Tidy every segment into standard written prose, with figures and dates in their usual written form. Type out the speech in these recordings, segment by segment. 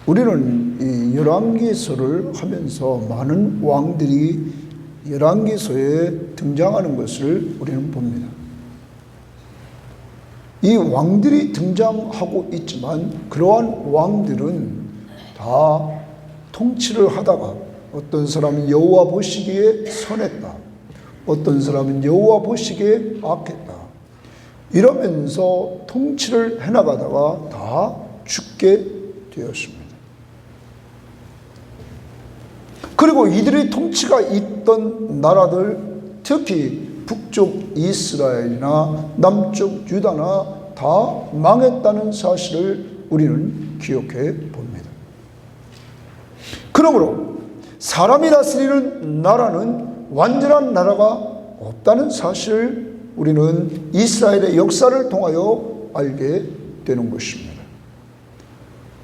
우리는 이 열왕기서를 하면서 많은 왕들이 열왕기서에 등장하는 것을 우리는 봅니다. 이 왕들이 등장하고 있지만 그러한 왕들은 다 통치를 하다가 어떤 사람은 여호와 보시기에 선했다, 어떤 사람은 여호와 보시기에 악했다, 이러면서 통치를 해나가다가 다 죽게 되었습니다. 그리고 이들의 통치가 있던 나라들, 특히 북쪽 이스라엘이나 남쪽 유다나 다 망했다는 사실을 우리는 기억해 봅니다. 그러므로 사람이 다스리는 나라는 완전한 나라가 없다는 사실을 우리는 이스라엘의 역사를 통하여 알게 되는 것입니다.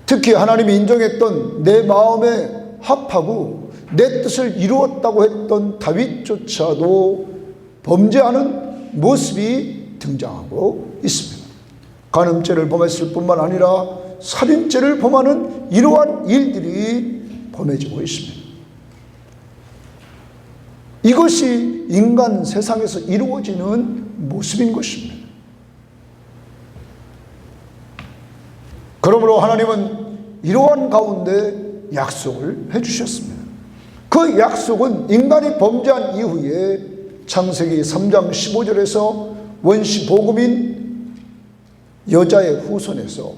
특히 하나님이 인정했던 내 마음에 합하고 내 뜻을 이루었다고 했던 다윗조차도 범죄하는 모습이 등장하고 있습니다. 간음죄를 범했을 뿐만 아니라 살인죄를 범하는 이러한 일들이 범해지고 있습니다. 이것이 인간 세상에서 이루어지는 모습인 것입니다. 그러므로 하나님은 이러한 가운데 약속을 해주셨습니다. 그 약속은 인간이 범죄한 이후에 창세기 3장 15절에서 원시 복음인 여자의 후손에서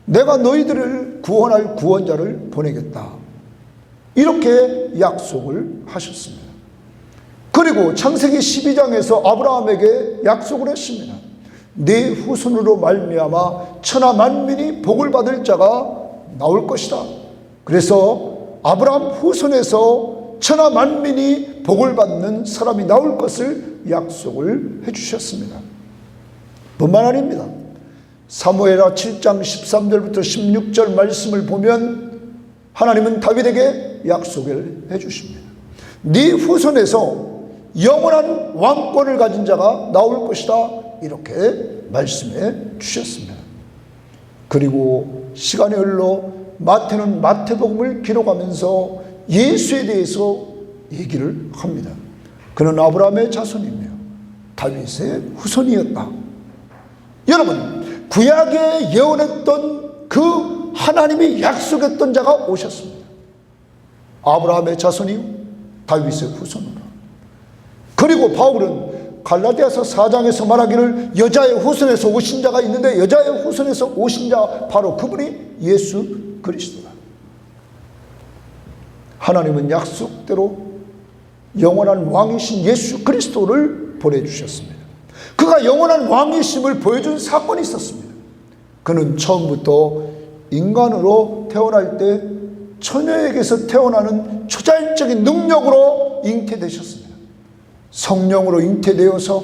내가 너희들을 구원할 구원자를 보내겠다, 이렇게 약속을 하셨습니다. 그리고 창세기 12장에서 아브라함에게 약속을 했습니다. 네 후손으로 말미암아 천하 만민이 복을 받을 자가 나올 것이다. 그래서 아브라함 후손에서 천하 만민이 복을 받는 사람이 나올 것을 약속을 해주셨습니다. 뿐만 아닙니다. 사무엘하 7장 13절부터 16절 말씀을 보면 하나님은 다윗에게 약속을 해주십니다. 네 후손에서 영원한 왕권을 가진 자가 나올 것이다, 이렇게 말씀해 주셨습니다. 그리고 시간이 흘러 마태는 마태복음을 기록하면서 예수에 대해서 얘기를 합니다. 그는 아브라함의 자손이며 다윗의 후손이었다. 여러분, 구약에 예언했던 그 하나님이 약속했던 자가 오셨습니다. 아브라함의 자손이요 다윗의 후손으로. 그리고 바울은 갈라디아서 4장에서 말하기를 여자의 후손에서 오신 자가 있는데 여자의 후손에서 오신 자, 바로 그분이 예수 그리스도다. 하나님은 약속대로 영원한 왕이신 예수 그리스도를 보내주셨습니다. 그가 영원한 왕이심을 보여준 사건이 있었습니다. 그는 처음부터 인간으로 태어날 때 처녀에게서 태어나는 초자연적인 능력으로 잉태되셨습니다. 성령으로 잉태되어서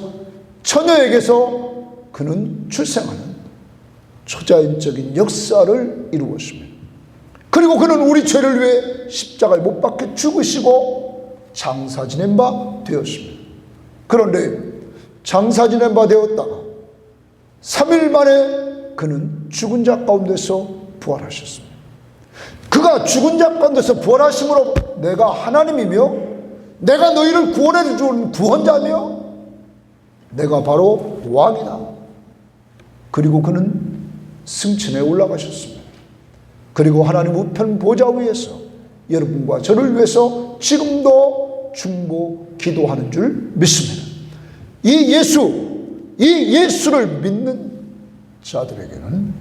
처녀에게서 그는 출생하는 초자연적인 역사를 이루었습니다. 그리고 그는 우리 죄를 위해 십자가에 못 박혀 죽으시고 장사 지낸 바 되었습니다. 그런데 장사 지낸 바 되었다가 3일 만에 그는 죽은 자 가운데서 부활하셨습니다. 그가 죽은 자 가운데서 부활하심으로 내가 하나님이며 내가 너희를 구원해 준 구원자며 내가 바로 왕이다. 그리고 그는 승천에 올라가셨습니다. 그리고 하나님 우편 보좌 위에서 여러분과 저를 위해서 지금도 중보 기도하는 줄 믿습니다. 이 예수를 믿는 자들에게는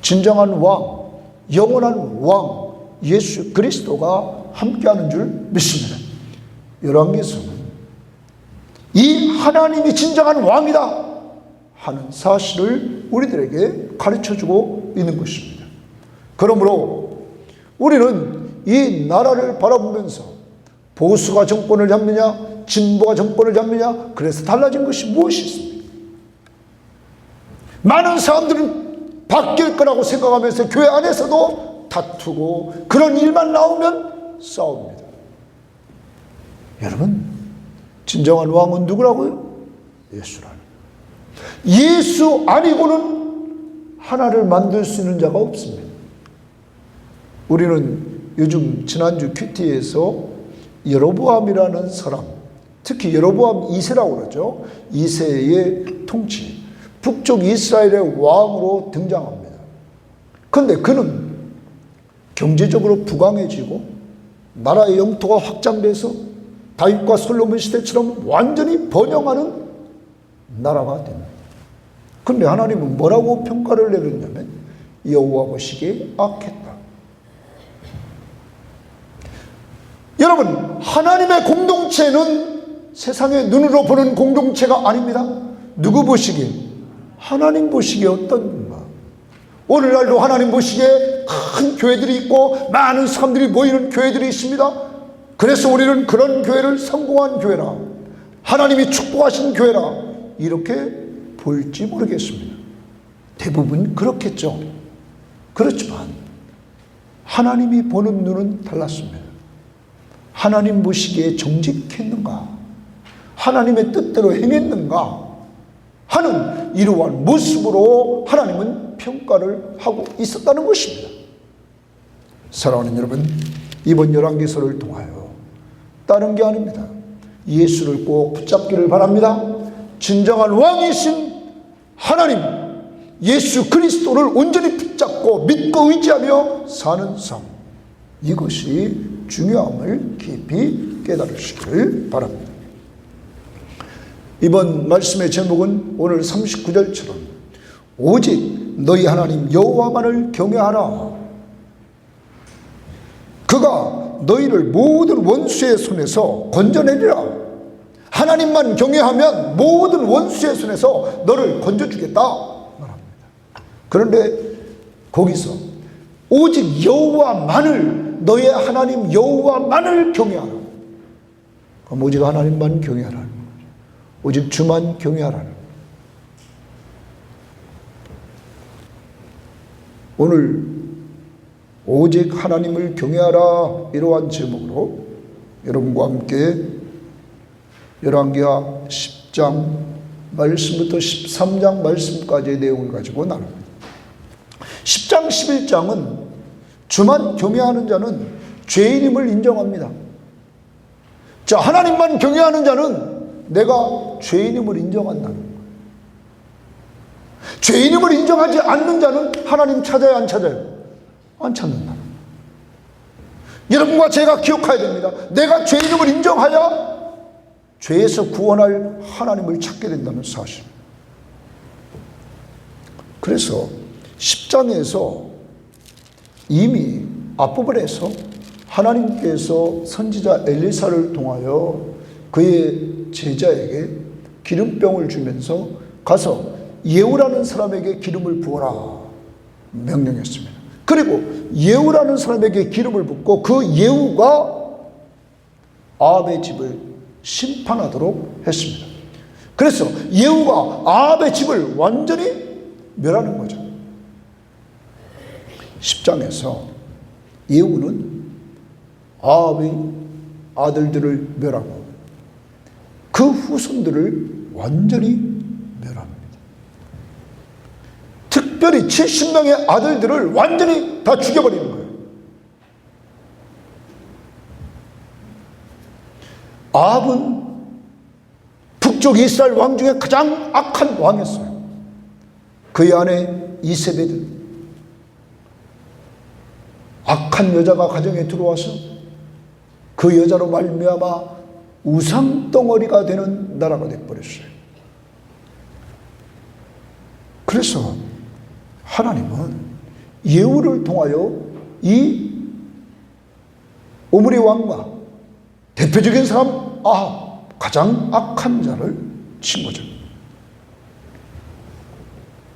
진정한 왕, 영원한 왕 예수 그리스도가 함께하는 줄 믿습니다. 열왕기서는 이 하나님이 진정한 왕이다 하는 사실을 우리들에게 가르쳐주고 있는 것입니다. 그러므로 우리는 이 나라를 바라보면서 보수가 정권을 잡느냐 진보가 정권을 잡느냐, 그래서 달라진 것이 무엇이 있습니까? 많은 사람들은 바뀔 거라고 생각하면서 교회 안에서도 다투고 그런 일만 나오면 싸웁니다. 여러분, 진정한 왕은 누구라고요? 예수라는. 예수 아니고는 하나를 만들 수 있는 자가 없습니다. 우리는 요즘 지난주 큐티에서 여로보암이라는 사람, 특히 여로보암 2세라고 그러죠. 2세의 통치, 북쪽 이스라엘의 왕으로 등장합니다. 그런데 그는 경제적으로 부강해지고 나라의 영토가 확장돼서 다윗과 솔로몬 시대처럼 완전히 번영하는 나라가 됩니다. 그런데 하나님은 뭐라고 평가를 내렸냐면 여호와 보시기에 악했다. 여러분, 하나님의 공동체는 세상의 눈으로 보는 공동체가 아닙니다. 누구 보시기에? 하나님 보시기에 어떤가? 오늘날도 하나님 보시기에 큰 교회들이 있고 많은 사람들이 모이는 교회들이 있습니다. 그래서 우리는 그런 교회를 성공한 교회라, 하나님이 축복하신 교회라 이렇게 볼지 모르겠습니다. 대부분 그렇겠죠. 그렇지만 하나님이 보는 눈은 달랐습니다. 하나님 보시기에 정직했는가, 하나님의 뜻대로 행했는가 하는 이러한 모습으로 하나님은 평가를 하고 있었다는 것입니다. 사랑하는 여러분, 이번 열왕기서를 통하여 다른 게 아닙니다. 예수를 꼭 붙잡기를 바랍니다. 진정한 왕이신 하나님 예수 그리스도를 온전히 붙잡고 믿고 의지하며 사는 삶, 이것이 중요함을 깊이 깨달으시길 바랍니다. 이번 말씀의 제목은 오늘 39절처럼 오직 너희 하나님 여호와만을 경외하라. 그가 너희를 모든 원수의 손에서 건져내리라. 하나님만 경외하면 모든 원수의 손에서 너를 건져주겠다 말합니다. 그런데 거기서 오직 여호와만을, 너의 하나님 여호와만을 경외하라. 그럼 오직 하나님만 경외하라는 거죠. 오직 주만 경외하라는 거죠. 오늘 오직 하나님을 경외하라, 이러한 제목으로 여러분과 함께 열왕기하 10장 말씀부터 13장 말씀까지의 내용을 가지고 나눕니다. 10장 11장은 주만 경외하는 자는 죄인임을 인정합니다. 자, 하나님만 경외하는 자는 내가 죄인임을 인정한다는 거예요. 죄인임을 인정하지 않는 자는 하나님 찾아야 안 찾아요? 안 찾는다. 여러분과 제가 기억해야 됩니다. 내가 죄인임을 인정하여 죄에서 구원할 하나님을 찾게 된다는 사실. 그래서 10장에서 이미 앞부분에서 하나님께서 선지자 엘리사를 통하여 그의 제자에게 기름병을 주면서 가서 예후라는 사람에게 기름을 부어라 명령했습니다. 그리고 예후라는 사람에게 기름을 붓고 그 예후가 아합의 집을 심판하도록 했습니다. 그래서 예후가 아합의 집을 완전히 멸하는 거죠. 10장에서 예후는 아합의 아들들을 멸하고 그 후손들을 완전히 멸합니다. 특별히 70명의 아들들을 완전히 다 죽여버리는 거예요. 아합은 북쪽 이스라엘 왕 중에 가장 악한 왕이었어요. 그의 아내 이세벨은 악한 여자가 가정에 들어와서 그 여자로 말미암아 우상덩어리가 되는 나라가 되어버렸어요. 그래서 하나님은 예후를 통하여 이 오므리 왕과 대표적인 사람 아합, 가장 악한 자를 친 거죠.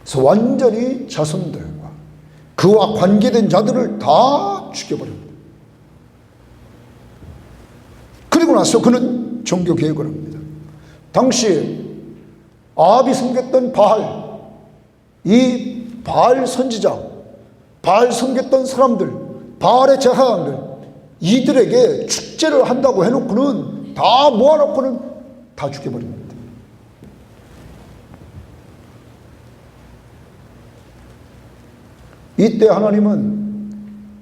그래서 완전히 자손들과 그와 관계된 자들을 다 죽여버립니다. 그리고 나서 그는 종교개혁을 합니다. 당시 아합이 섬겼던 바알, 이 바알 선지자, 바알 섬겼던 사람들, 바알의 제사장들, 이들에게 축제를 한다고 해놓고는 다 모아놓고는 다 죽여버립니다. 이때 하나님은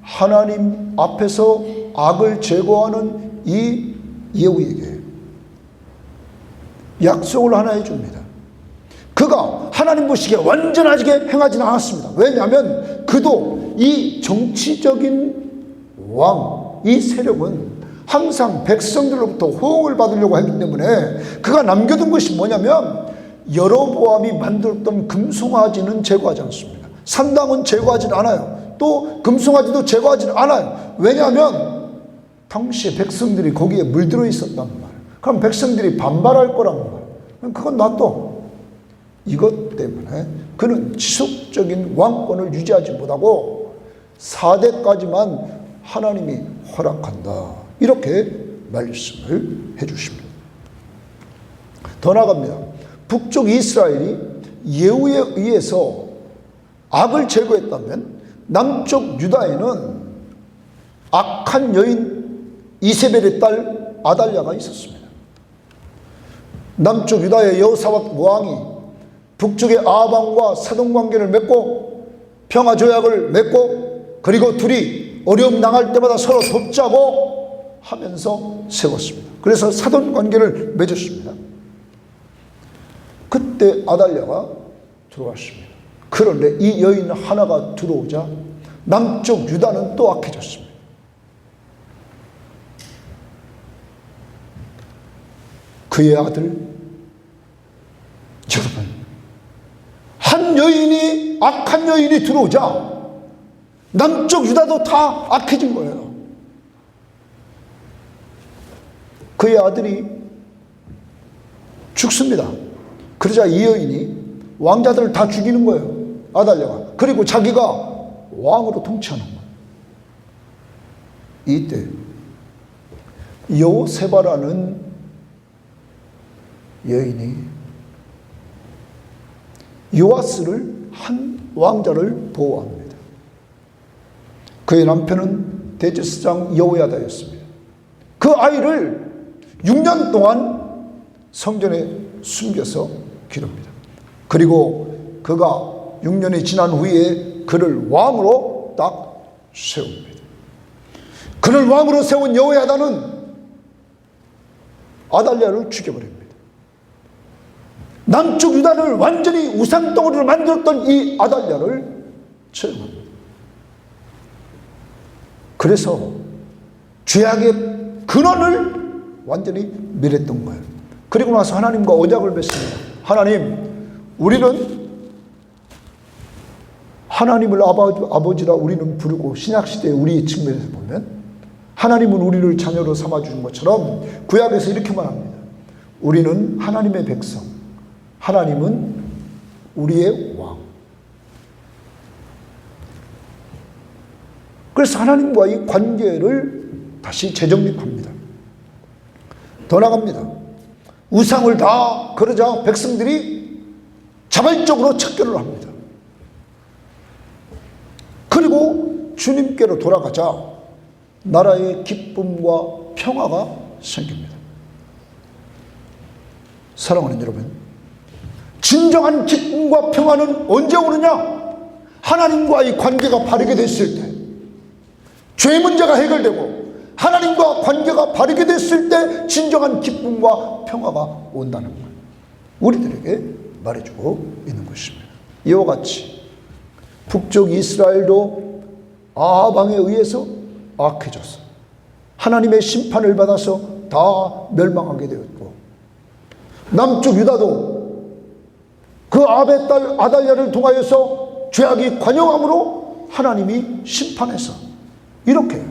하나님 앞에서 악을 제거하는 이 예후에게 약속을 하나 해줍니다. 그가 하나님 보시기에 완전하게 행하지는 않았습니다. 왜냐하면 그도 이 정치적인 왕, 이 세력은 항상 백성들로부터 호응을 받으려고 했기 때문에 그가 남겨둔 것이 뭐냐면 여로보암이 만들었던 금송아지는 제거하지 않습니다. 산당은 제거하지 않아요. 또 금송아지도 제거하지 않아요. 왜냐하면 당시에 백성들이 거기에 물들어 있었단 말이에요. 그럼 백성들이 반발할 거란 말이에요. 그건 놔둬. 이것 때문에 그는 지속적인 왕권을 유지하지 못하고 4대까지만 하나님이 허락한다. 이렇게 말씀을 해주십니다. 더 나아갑니다. 북쪽 이스라엘이 예후에 의해서 악을 제거했다면 남쪽 유다에는 악한 여인 이세벨의 딸 아달랴가 있었습니다. 남쪽 유다의 여호사밧 왕이 북쪽의 아방과 사돈 관계를 맺고 평화 조약을 맺고 그리고 둘이 어려움 당할 때마다 서로 돕자고 하면서 세웠습니다. 그래서 사돈 관계를 맺었습니다. 그때 아달랴가 들어왔습니다. 그런데 이 여인 하나가 들어오자 남쪽 유다는 또 악해졌습니다. 그의 아들, 여러분, 한 여인이, 악한 여인이 들어오자 남쪽 유다도 다 악해진 거예요. 그의 아들이 죽습니다. 그러자 이 여인이 왕자들을 다 죽이는 거예요. 아달랴가. 그리고 자기가 왕으로 통치하는 거예요. 이때 여호세바라는 여인이 요아스를 한 왕자를 보호합니다. 그의 남편은 대제사장 여호야다였습니다. 그 아이를 6년 동안 성전에 숨겨서 기릅니다. 그리고 그가 6년이 지난 후에 그를 왕으로 딱 세웁니다. 그를 왕으로 세운 여호야다는 아달랴를 죽여버립니다. 남쪽 유다를 완전히 우상덩어리로 만들었던 이 아달랴를 처형합니다. 그래서 죄악의 근원을 완전히 멸했던 거예요. 그리고 나서 하나님과 언약을 맺습니다. 하나님, 우리는 하나님을 아버지라 우리는 부르고 신약시대에 우리 측면에서 보면 하나님은 우리를 자녀로 삼아주는 것처럼 구약에서 이렇게 말합니다. 우리는 하나님의 백성, 하나님은 우리의 왕. 그래서 하나님과의 관계를 다시 재정립합니다. 더 나갑니다. 우상을 다 그러자 백성들이 자발적으로 척결을 합니다. 그리고 주님께로 돌아가자 나라의 기쁨과 평화가 생깁니다. 사랑하는 여러분, 진정한 기쁨과 평화는 언제 오느냐? 하나님과의 관계가 바르게 됐을 때, 죄 문제가 해결되고 하나님과 관계가 바르게 됐을 때 진정한 기쁨과 평화가 온다는 것, 우리들에게 말해주고 있는 것입니다. 이와 같이 북쪽 이스라엘도 아방에 의해서 악해졌어. 하나님의 심판을 받아서 다 멸망하게 되었고, 남쪽 유다도 그 아베 딸 아달랴를 통하여서 죄악이 관영함으로 하나님이 심판해서 이렇게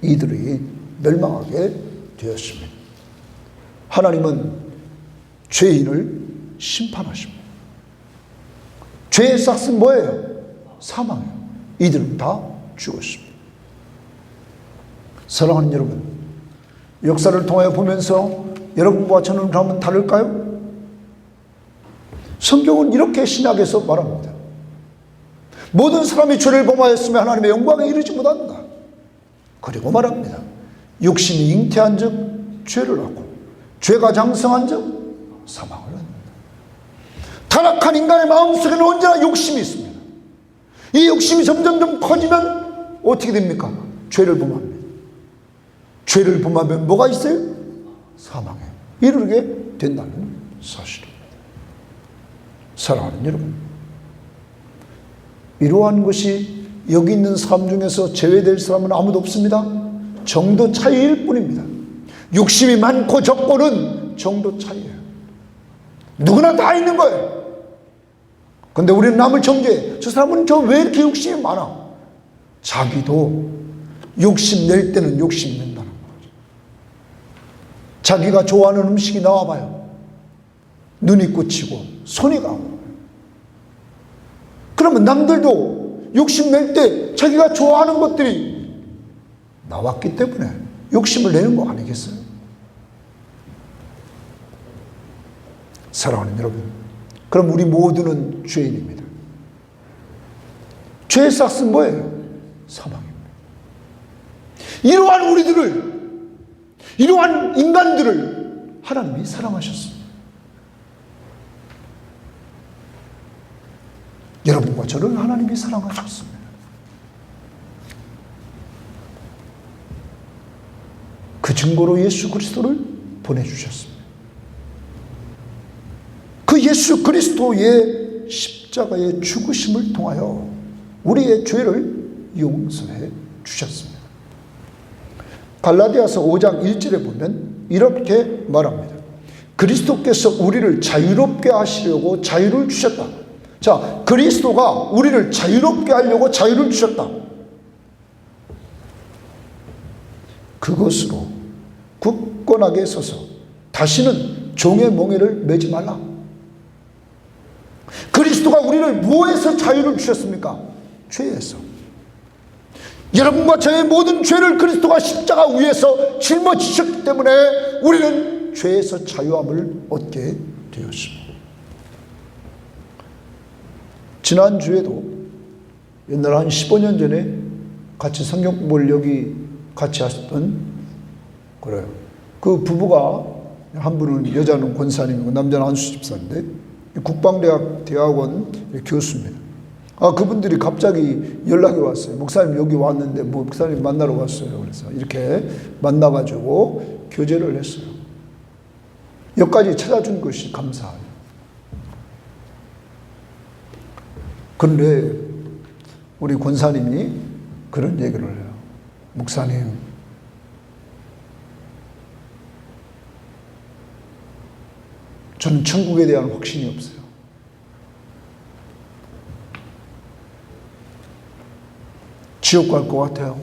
이들이 멸망하게 되었습니다. 하나님은 죄인을 심판하십니다. 죄의 싹은 뭐예요? 사망이에요. 이들은 다 죽었습니다. 사랑하는 여러분, 역사를 통하여 보면서 여러분과 저는 그러면 다를까요? 성경은 이렇게 신약에서 말합니다. 모든 사람이 죄를 범하였으며 하나님의 영광에 이르지 못한다. 그리고 말합니다. 육신이 잉태한 즉 죄를 하고 죄가 장성한 즉 사망을 낳는다. 타락한 인간의 마음속에는 언제나 욕심이 있습니다. 이 욕심이 점점점 커지면 어떻게 됩니까? 죄를 범합니다. 죄를 범하면 뭐가 있어요? 사망에 이르게 된다는 사실입니다. 사랑하는 여러분, 이러한 것이 여기 있는 사람 중에서 제외될 사람은 아무도 없습니다. 정도 차이일 뿐입니다. 욕심이 많고 적고는 정도 차이예요. 누구나 다 있는 거예요. 근데 우리는 남을 정죄해. 저 사람은 저 왜 이렇게 욕심이 많아? 자기도 욕심 낼 때는 욕심 낸다는 거죠. 자기가 좋아하는 음식이 나와봐요. 눈이 꽂히고 손이 가고. 그러면 남들도 욕심 낼 때 자기가 좋아하는 것들이 나왔기 때문에 욕심을 내는 거 아니겠어요? 사랑하는 여러분, 그럼 우리 모두는 죄인입니다. 죄의 싹은 뭐예요? 사망입니다. 이러한 우리들을, 이러한 인간들을 하나님이 사랑하셨습니다. 여러분과 저를 하나님이 사랑하셨습니다. 그 증거로 예수 그리스도를 보내주셨습니다. 그 예수 그리스도의 십자가의 죽으심을 통하여 우리의 죄를 용서해 주셨습니다. 갈라디아서 5장 1절에 보면 이렇게 말합니다. 그리스도께서 우리를 자유롭게 하시려고 자유를 주셨다. 자, 그리스도가 우리를 자유롭게 하려고 자유를 주셨다. 그것으로 굳건하게 서서 다시는 종의 몽해를 매지 말라. 그리스도가 우리를 무엇에서 자유를 주셨습니까? 죄에서. 여러분과 저의 모든 죄를 그리스도가 십자가 위에서 짊어지셨기 때문에 우리는 죄에서 자유함을 얻게 되었습니다. 지난주에도 옛날 한 15년 전에 같이 성경 공부를 여기 같이 하셨던, 그래요, 그 부부가, 한 분은 여자는 권사님이고 남자는 안수 집사인데 국방대학 대학원 교수입니다. 그분들이 갑자기 연락이 왔어요. 목사님 여기 왔는데 목사님 만나러 왔어요. 그래서 이렇게 만나가지고 교제를 했어요. 여기까지 찾아준 것이 감사해요. 그런데 우리 권사님이 그런 얘기를 해요. 목사님, 저는 천국에 대한 확신이 없어요. 지옥 갈 것 같아요.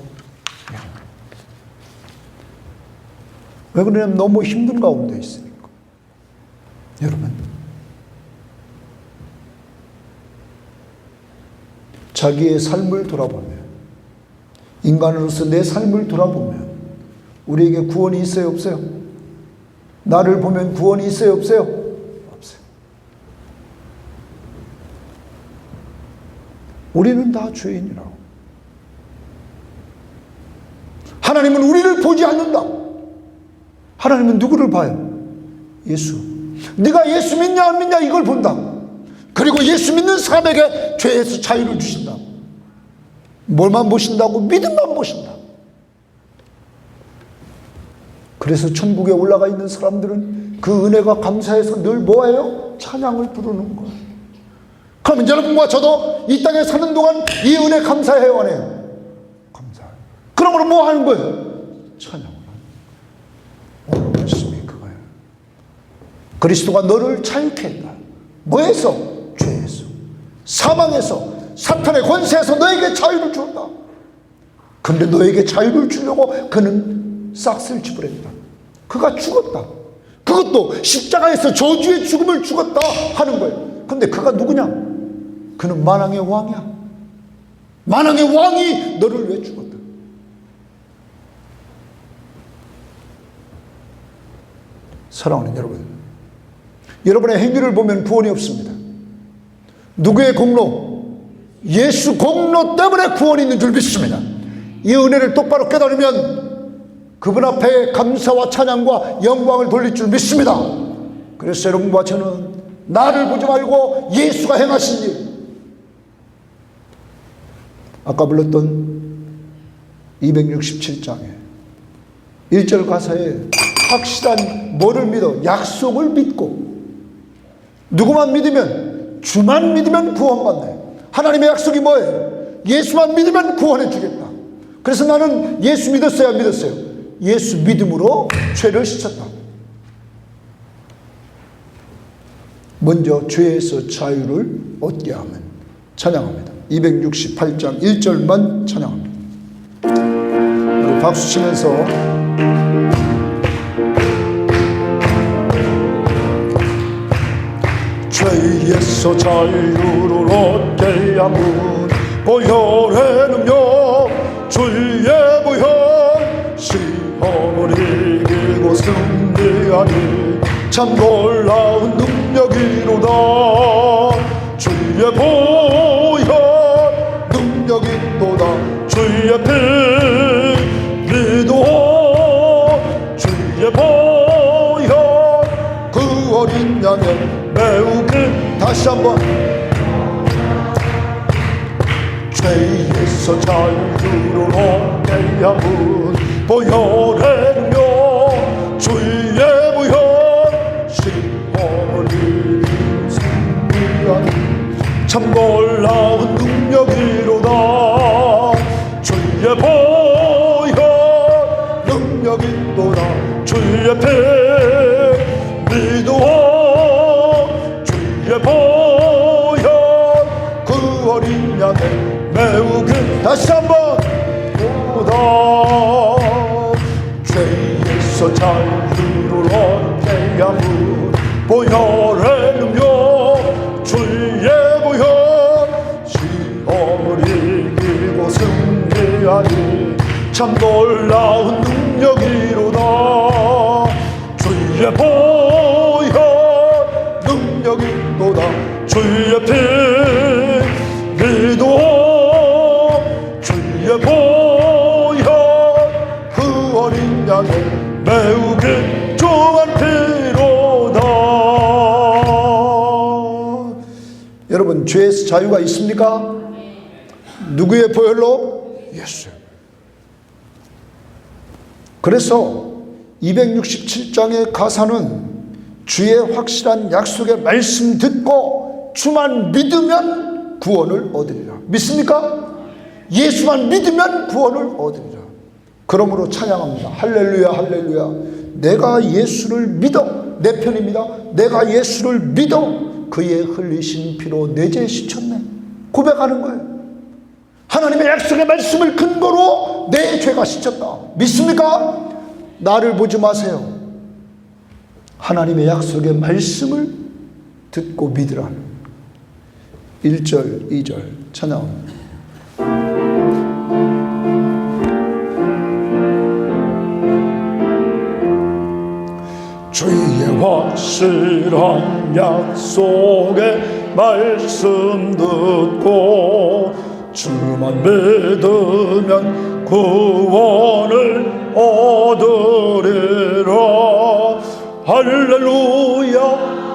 왜 그러냐면 너무 힘든 가운데 있으니까. 여러분, 자기의 삶을 돌아보면, 인간으로서 내 삶을 돌아보면 우리에게 구원이 있어요, 없어요? 나를 보면 구원이 있어요, 없어요? 없어요. 우리는 다 죄인이라고. 하나님은 우리를 보지 않는다. 하나님은 누구를 봐요? 예수. 네가 예수 믿냐 안 믿냐 이걸 본다. 그리고 예수 믿는 사람에게 죄에서 자유를 주신다. 뭘만 보신다고? 믿음만 보신다. 그래서 천국에 올라가 있는 사람들은 그 은혜가 감사해서 늘 뭐예요? 찬양을 부르는 거예요. 그러면 여러분과 저도 이 땅에 사는 동안 이 은혜 감사해요, 안 해요? 감사해요. 그러므로 뭐 하는 거예요? 찬양을 하는 거예요. 오늘 말씀이 그거예요. 그리스도가 너를 자유케 했다. 뭐에서? 죄에서, 사망에서, 사탄의 권세에서 너에게 자유를 주었다. 그런데 너에게 자유를 주려고 그는 싹쓸 지불했다. 그가 죽었다. 그것도 십자가에서 저주의 죽음을 죽었다 하는 거예요. 그런데 그가 누구냐? 그는 만왕의 왕이야. 만왕의 왕이 너를 왜 죽었다? 사랑하는 여러분, 여러분의 행위를 보면 구원이 없습니다. 누구의 공로? 예수 공로 때문에 구원이 있는 줄 믿습니다. 이 은혜를 똑바로 깨달으면 그분 앞에 감사와 찬양과 영광을 돌릴 줄 믿습니다. 그래서 여러분과 저는 나를 보지 말고 예수가 행하신 일, 아까 불렀던 267장에 1절 가사에 확실한 뭐를 믿어? 약속을 믿고, 누구만 믿으면, 주만 믿으면 구원받네. 하나님의 약속이 뭐예요? 예수만 믿으면 구원해 주겠다. 그래서 나는 예수 믿었어요, 안 믿었어요? 예수 믿음으로 죄를 씻었다. 먼저 죄에서 자유를 얻게 하면 찬양합니다. 268장 1절만 찬양합니다. 우리 박수 치면서 죄에서 자유를 얻게 하면 보혈에는요 주의 보혈 시험을 이기고 승리하니 참 놀라운 능력이로다. 주의 보혈 능력이 또다. 주의 피 믿어 주의 보혈 그 어린 양의 매우 큰. 다시 한번 죄에서 자유를 얻게 하면 보혈에는요 주의 보혈 시험을 이기고 승리하니 참 놀라운 능력이로다. 주의 보혈 능력이 또다. 주의 피 믿어 주의 보혈 그 어린 양의 매우 큰. 다시 한번 보다. 죄에서 자유를 얻게 하면 보혈에는요 주의 보혈 시험을 이기고 승리하니 참 놀라운 능력이로다. 주의 보혈 능력이 또다. 주의 피 믿어 주의 보혈 그 어린 양의 매우 귀중한 피로다. 여러분, 죄에서 자유가 있습니까? 누구의 보혈로? 예수. 그래서 267장의 가사는 주의 확실한 약속의 말씀 듣고 주만 믿으면 구원을 얻으리라. 믿습니까? 예수만 믿으면 구원을 얻으리라. 그러므로 찬양합니다. 할렐루야 할렐루야. 내가 예수를 믿어. 내 편입니다. 내가 예수를 믿어 그의 흘리신 피로 내 죄 씻었네. 고백하는 거예요. 하나님의 약속의 말씀을 근거로 내 죄가 씻었다. 믿습니까? 나를 보지 마세요. 하나님의 약속의 말씀을 듣고 믿으라는 1절 2절 찬양합니다. 주의 확실한 약속의 말씀 듣고 주만 믿으면 구원을 얻으리라. 할렐루야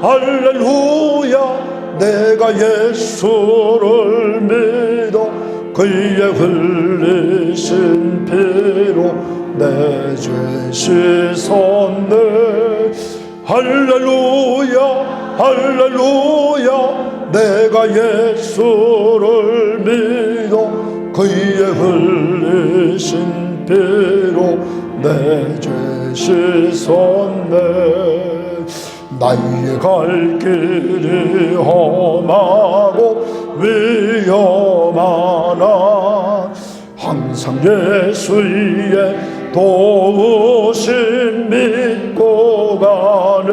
할렐루야. 내가 예수를 믿어 그의 흘리신 피로 내 죄 씻었네. 할렐루야 할렐루야. 내가 예수를 믿어 그의 흘리신 피로 내 죄 씻었네. 나의 갈 길이 험하고 위험하나 항상 예수의 도우심 믿고 가네.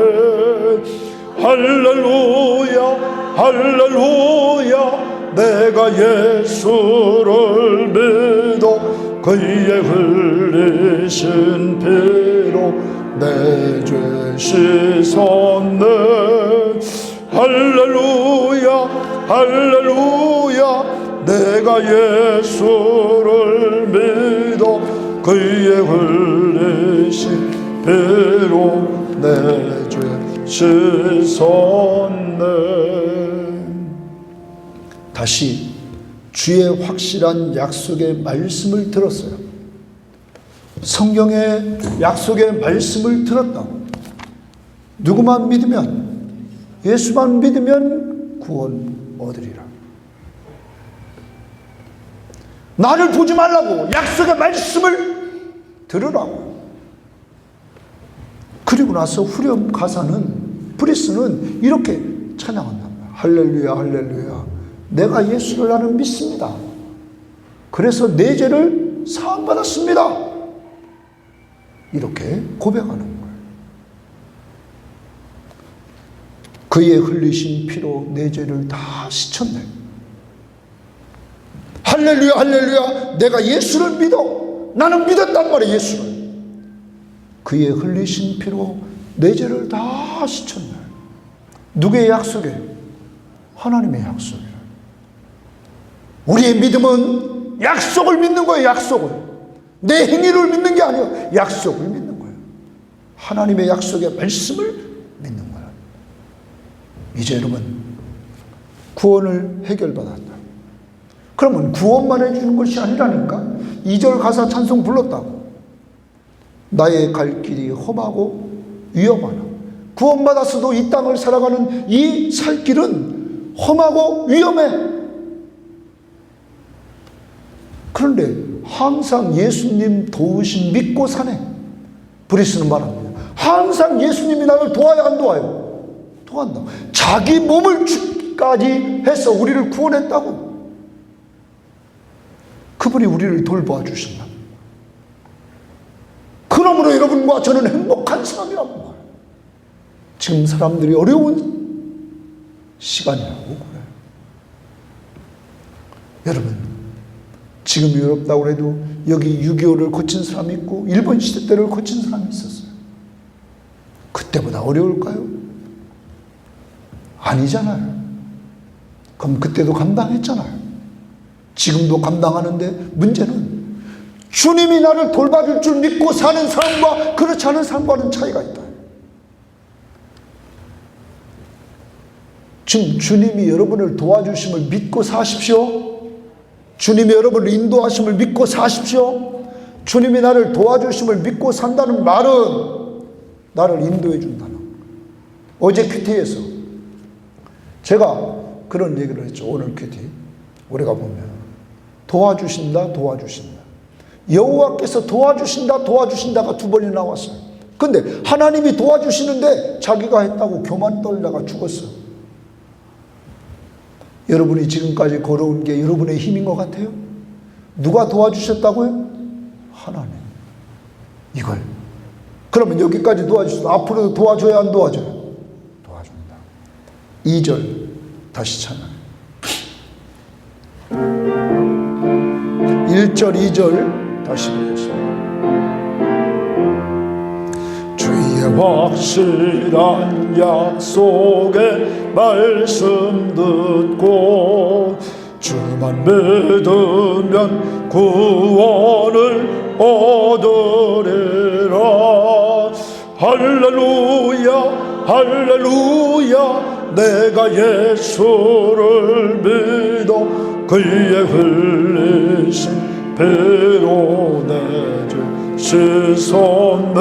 할렐루야 할렐루야. 내가 예수를 믿어 그의 흘리신 피로 내 죄 씻었네. 할렐루야 할렐루야. 내가 예수를 믿어 그의 흘리신 피로 내 죄 씻었네. 다시 주의 확실한 약속의 말씀을 들었어요. 성경의 약속의 말씀을 들었다고. 누구만 믿으면, 예수만 믿으면 구원 얻으리라. 나를 보지 말라고, 약속의 말씀을 들으라고. 그리고 나서 후렴 가사는, 브리스는 이렇게 찬양한다. 할렐루야 할렐루야, 내가 예수를 나는 믿습니다. 그래서 내 죄를 사함받았습니다. 이렇게 고백하는 거예요. 그의 흘리신 피로 내 죄를 다 씻었네. 할렐루야 할렐루야, 내가 예수를 믿어. 나는 믿었단 말이에요, 예수를. 그의 흘리신 피로 내 죄를 다 씻었네. 누구의 약속이에요? 하나님의 약속이에요. 우리의 믿음은 약속을 믿는 거예요. 약속을. 내 행위를 믿는 게 아니에요. 약속을 믿는 거예요. 하나님의 약속의 말씀을 믿는 거예요. 이제 여러분, 구원을 해결받았다. 그러면 구원만 해주는 것이 아니라니까. 2절 가사 찬송 불렀다고. 나의 갈 길이 험하고 위험하나. 구원받았어도 이 땅을 살아가는 이 살 길은 험하고 위험해. 그런데 항상 예수님 도우심 믿고 사네. 브리스는 말합니다. 항상 예수님이 나를 도와야 안 도와요? 도와한다. 자기 몸을 주기까지 해서 우리를 구원했다고. 그분이 우리를 돌봐 주신다. 그러므로 여러분과 저는 행복한 사람이라고 말해요. 지금 사람들이 어려운 시간이라고 그래요. 여러분, 지금이 어렵다고 해도 여기 6.25를 거친 사람이 있고 일본 시대 때를 거친 사람이 있었어요. 그때보다 어려울까요? 아니잖아요. 그럼 그때도 감당했잖아요. 지금도 감당하는데 문제는 주님이 나를 돌봐줄 줄 믿고 사는 사람과 그렇지 않은 사람과는 차이가 있다. 지금 주님이 여러분을 도와주심을 믿고 사십시오. 주님이 여러분을 인도하심을 믿고 사십시오. 주님이 나를 도와주심을 믿고 산다는 말은 나를 인도해 준다는 거예요. 어제 큐티에서 제가 그런 얘기를 했죠. 오늘 큐티 우리가 보면 도와주신다 도와주신다, 여호와께서 도와주신다 도와주신다가 2번이 나왔어요. 근데 하나님이 도와주시는데 자기가 했다고 교만 떨다가 죽었어. 여러분이 지금까지 걸어온 게 여러분의 힘인 것 같아요? 누가 도와주셨다고요? 하나님. 이걸. 그러면 여기까지 도와주셨다. 앞으로도 도와줘야 안 도와줘요? 도와준다. 2절 다시 찬양. 1절 2절 다시 보겠습니다. 주의 확실한 약속의 말씀 듣고 주만 믿으면 구원을 얻으리라. 할렐루야 할렐루야, 내가 예수를 믿어 그의 흘리신 피로 내 죄 씻었네.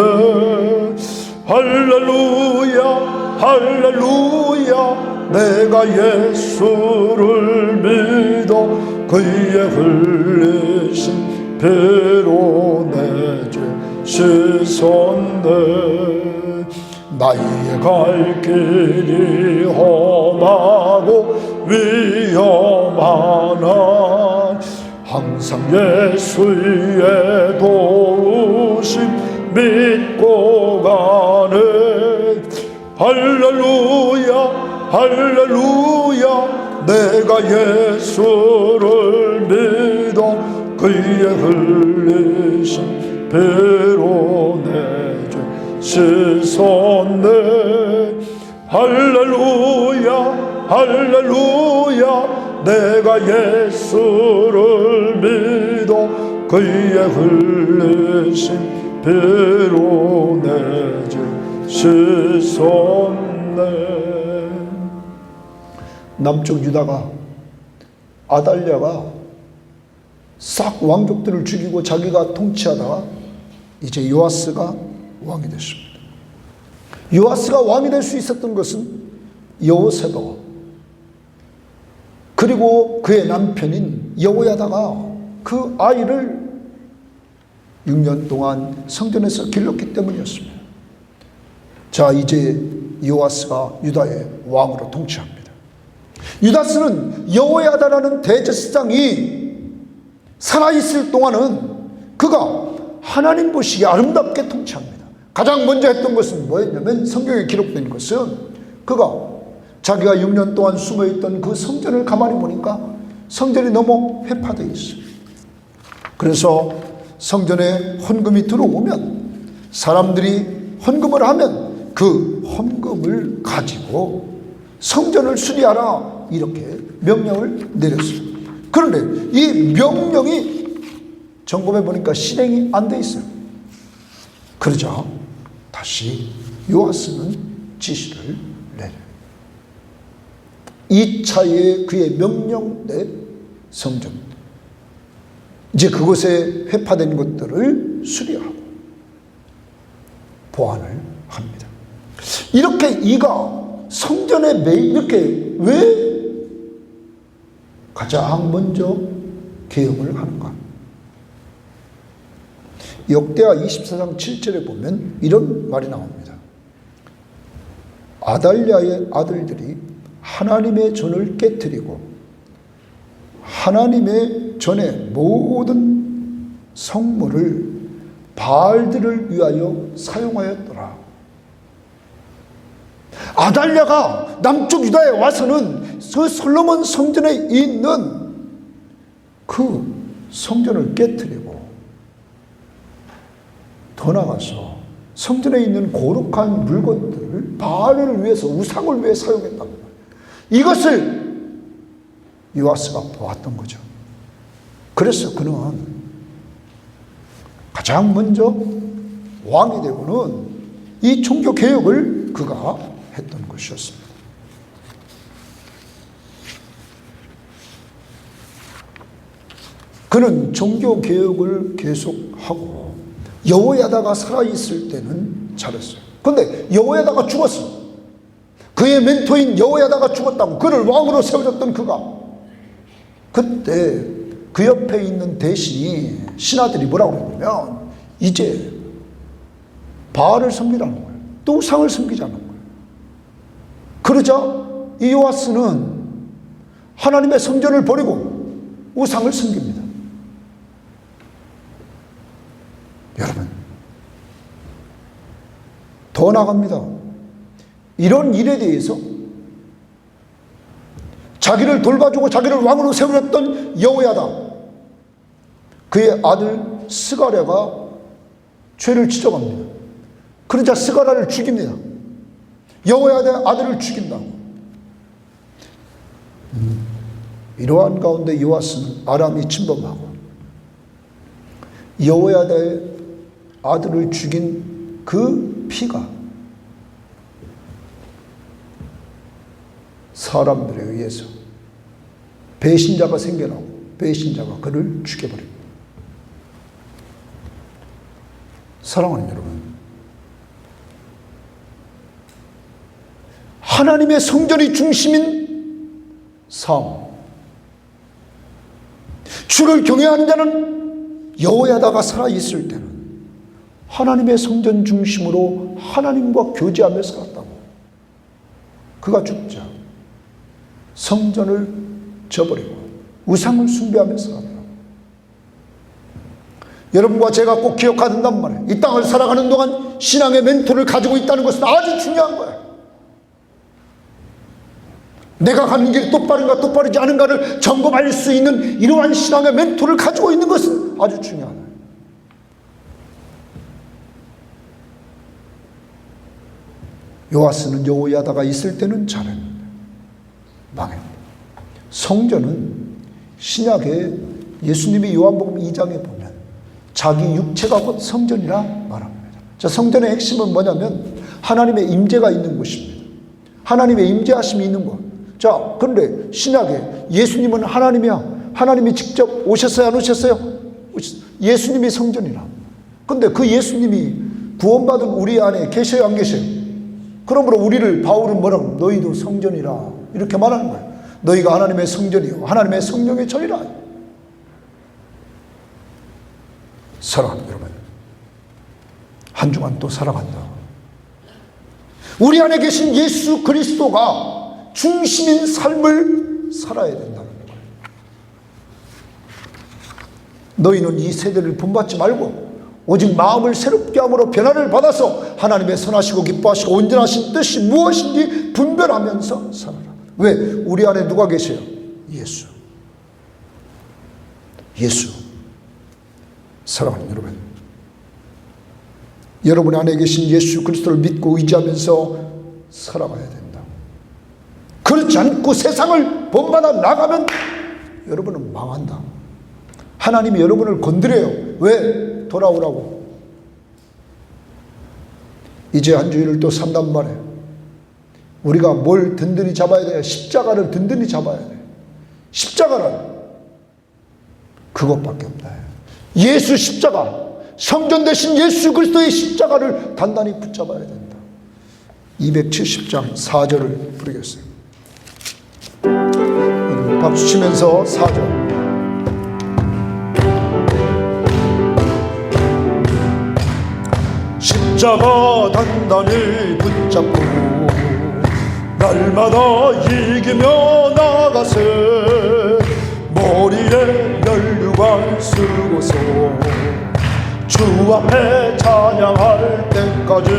할렐루야 할렐루야, 내가 예수를 믿어 그의 흘리신 피로 내 죄 씻었네. 나의 갈 길이 험하고 위험하나 항상 예수의 도우심 믿고 가네. 할렐루야 할렐루야, 내가 예수를 믿어 그의 흘리신 피로 내 죄 씻었네. 할렐루야 할렐루야, 내가 예수를 믿어 그의 흘리신 피로 내 죄 씻었네. 남쪽 유다가 아달랴가 싹 왕족들을 죽이고 자기가 통치하다가 이제 요아스가 왕이 됐습니다. 요아스가 왕이 될 수 있었던 것은 여호세도 그리고 그의 남편인 여호야다가 그 아이를 6년 동안 성전에서 길렀기 때문이었습니다. 자, 이제 요아스가 유다의 왕으로 통치합니다. 유다스는 여호야다라는 대제사장이 살아있을 동안은 그가 하나님 보시기에 아름답게 통치합니다. 가장 먼저 했던 것은 뭐였냐면, 성경에 기록된 것은 그가 자기가 6년 동안 숨어있던 그 성전을 가만히 보니까 성전이 너무 회파되어 있어요. 그래서 성전에 헌금이 들어오면 사람들이 헌금을 하면 그 헌금을 가지고 성전을 수리하라, 이렇게 명령을 내렸어요. 그런데 이 명령이 점검해 보니까 실행이 안 돼 있어요. 그러자 다시 요아스는 지시를 내려요. 2차의 그의 명령대 성전, 이제 그곳에 회파된 것들을 수리하고 보완을 합니다. 이렇게 이가 성전에 매일 이렇게 왜 가장 먼저 개혁을 하는가? 역대하 24장 7절에 보면 이런 말이 나옵니다. 아달랴의 아들들이 하나님의 전을 깨뜨리고 하나님의 전의 모든 성물을 바알들을 위하여 사용하였더라. 아달랴가 남쪽 유다에 와서는 그 솔로몬 성전에 있는 그 성전을 깨뜨리고 더 나아가서 성전에 있는 거룩한 물건들을 바알을 위해서, 우상을 위해 사용했단 말이에요. 이것을 요아스가 보았던 거죠. 그래서 그는 가장 먼저 왕이 되고는 이 종교 개혁을 그가 했던 것이었습니다. 그는 종교 개혁을 계속하고 여호야다가 살아있을 때는 잘했어요. 그런데 여호야다가 죽었어. 그의 멘토인 여호야다가 죽었다고 그를 왕으로 세워줬던 그가, 그때 그 옆에 있는 대신이, 신하들이 뭐라고 그랬냐면 이제 바알을 섬기라는 거예요. 또 우상을 섬기자는 거예요. 그러자 이 요아스는 하나님의 성전을 버리고 우상을 섬깁니다. 여러분, 더 나갑니다. 이런 일에 대해서 자기를 돌봐주고 자기를 왕으로 세우렸던 여호야다, 그의 아들 스가랴가 죄를 지적합니다. 그러자 스가랴를 죽입니다. 여호야다의 아들을 죽인다고. 이러한 가운데 요아스는 아람이 침범하고 여호야다의 아들을 죽인 그 피가 사람들에 의해서 배신자가 생겨나고 배신자가 그를 죽여버립니다. 사랑하는 여러분, 하나님의 성전이 중심인 삶, 주를 경외하는 자는 여호야다가 살아있을 때는 하나님의 성전 중심으로 하나님과 교제하며 살았다고. 그가 죽자 성전을 저버리고 우상을 숭배하며 살았다고. 여러분과 제가 꼭 기억해야 된단 말이에요. 이 땅을 살아가는 동안 신앙의 멘토를 가지고 있다는 것은 아주 중요한 거예요. 내가 가는 길이 똑바른가 똑바르지 않은가를 점검할 수 있는 이러한 신앙의 멘토를 가지고 있는 것은 아주 중요하다. 요아스는 여호야다가 있을 때는 잘했는데 망했다. 성전은 신약의 예수님이 요한복음 2장에 보면 자기 육체가 곧 성전이라 말합니다. 자, 성전의 핵심은 뭐냐면 하나님의 임재가 있는 곳입니다. 하나님의 임재하심이 있는 곳. 자, 그런데 신약에 예수님은 하나님이야. 하나님이 직접 오셨어요, 안 오셨어요? 예수님이 성전이라. 근데 그 예수님이 구원받은 우리 안에 계셔요, 안 계셔요? 그러므로 우리를 바울은 뭐라고? 너희도 성전이라 이렇게 말하는 거예요. 너희가 하나님의 성전이요 하나님의 성령의 전이라. 사랑합니다, 여러분. 한 주간 또 살아간다. 우리 안에 계신 예수 그리스도가 중심인 삶을 살아야 된다는 거예요. 너희는 이 세대를 본받지 말고 오직 마음을 새롭게 함으로 변화를 받아서 하나님의 선하시고 기뻐하시고 온전하신 뜻이 무엇인지 분별하면서 살아라. 왜? 우리 안에 누가 계세요? 예수. 예수. 사랑하는 여러분, 여러분 안에 계신 예수 그리스도를 믿고 의지하면서 살아가야 된다. 그렇지 않고 세상을 본받아 나가면 여러분은 망한다. 하나님이 여러분을 건드려요. 왜? 돌아오라고. 이제 한 주일을 또 산단 말이에요. 우리가 뭘 든든히 잡아야 돼요? 십자가를 든든히 잡아야 돼요. 십자가는 그것밖에 없다. 예수 십자가, 성전 되신 예수 그리스도의 십자가를 단단히 붙잡아야 된다. 270장 4절을 부르겠어요. 박수 치면서 4절. 십자가 단단히 붙잡고 날마다 이기며 나가세. 머리에 면류관 쓰고서 주 앞에 찬양할 때까지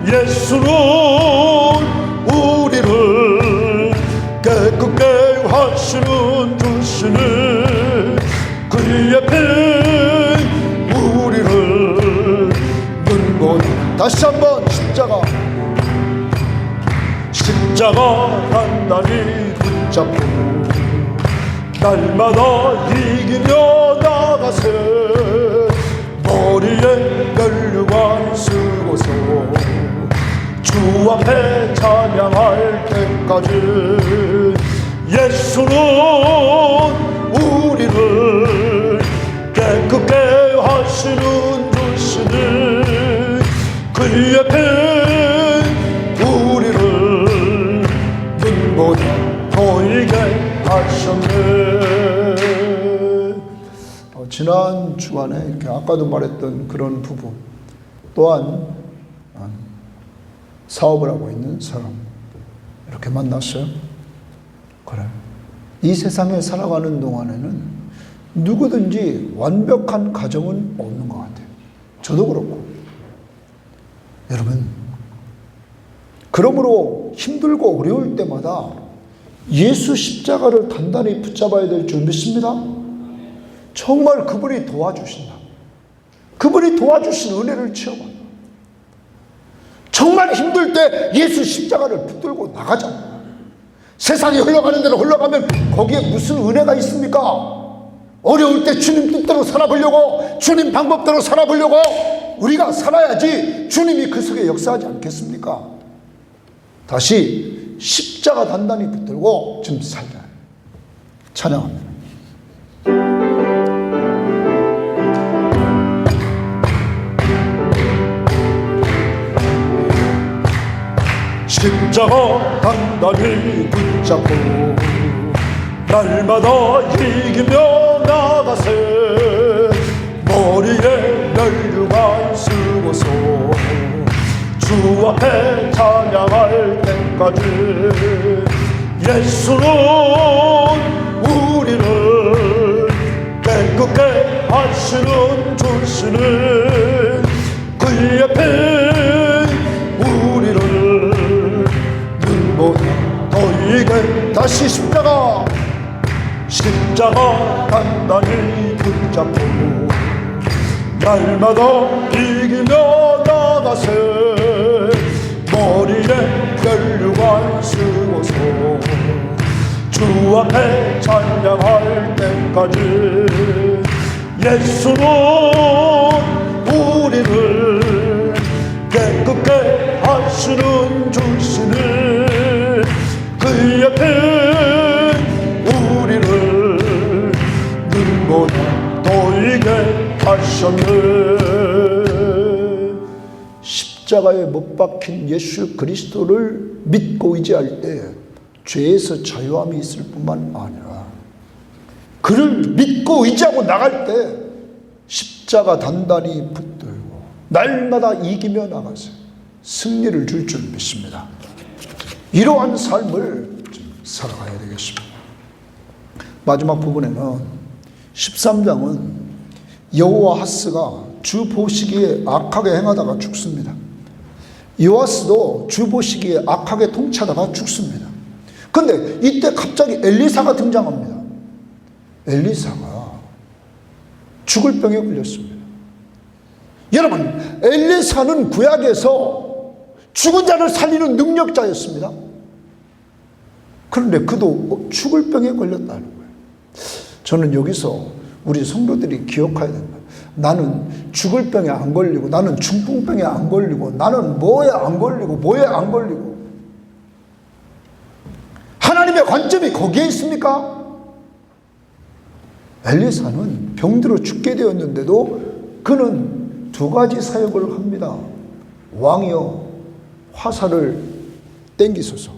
예수는 우리를 깨끗게 하시는 주시는 그의 피 우리를 눈먼. 다시 한번 십자가 단단히 붙잡고 날마다 이기며 나가세. 머리에 면류관 쓰고서 주 앞에 찬양할 때까지 예수는 우리를 깨끗게 하시는 주시는 그의 피 우리를 눈보다 보이게 하셨네. 지난 주간에 이렇게 아까도 말했던 그런 부부, 또한 사업을 하고 있는 사람 이렇게 만났어요. 그래, 이 세상에 살아가는 동안에는 누구든지 완벽한 가정은 없는 것 같아요. 저도 그렇고. 여러분, 그러므로 힘들고 어려울 때마다 예수 십자가를 단단히 붙잡아야 될 줄 믿습니다. 정말 그분이 도와주신다. 그분이 도와주신 은혜를 체험한다. 정말 힘들 때 예수 십자가를 붙들고 나가자. 세상이 흘러가는 대로 흘러가면 거기에 무슨 은혜가 있습니까? 어려울 때 주님 뜻대로 살아보려고, 주님 방법대로 살아보려고 우리가 살아야지 주님이 그 속에 역사하지 않겠습니까? 다시 십자가 단단히 붙들고 좀 살자. 찬양합니다. 십자가 단단히 붙잡고 날마다 이기며 나가세. 머리에 면류관 쓰고서 주 앞에 찬양할 때까지 예수는 우리를 깨끗게 하시는 주시는 그의 피 우리를 눈보다 더이게. 다시 십자가 단단히 붙잡고 날마다 이기며 나가세. 머리에 면류관 쓰고서 주 앞에 찬양할 때까지 예수는 우리를 깨끗게 하시는 주시는 그의 피 우리를 눈보다 더이게 하셨네. 십자가에 못 박힌 예수 그리스도를 믿고 의지할 때 죄에서 자유함이 있을 뿐만 아니라 그를 믿고 의지하고 나갈 때 십자가 단단히 붙들고 날마다 이기며 나가세요. 승리를 줄 줄 믿습니다. 이러한 삶을 살아가야 되겠습니다. 마지막 부분에는 13장은 여호아하스가 주 보시기에 악하게 행하다가 죽습니다. 요아스도 주 보시기에 악하게 통치하다가 죽습니다. 그런데 이때 갑자기 엘리사가 등장합니다. 엘리사가 죽을 병에 걸렸습니다. 여러분, 엘리사는 구약에서 죽은 자를 살리는 능력자였습니다. 그런데 그도 죽을 병에 걸렸다는 거예요. 저는 여기서 우리 성도들이 기억해야 된다. 나는 죽을 병에 안 걸리고, 나는 중풍병에 안 걸리고, 나는 뭐에 안 걸리고, 뭐에 안 걸리고. 하나님의 관점이 거기에 있습니까? 엘리사는 병들어 죽게 되었는데도 그는 두 가지 사역을 합니다. 왕이여 화살을 땡기소서.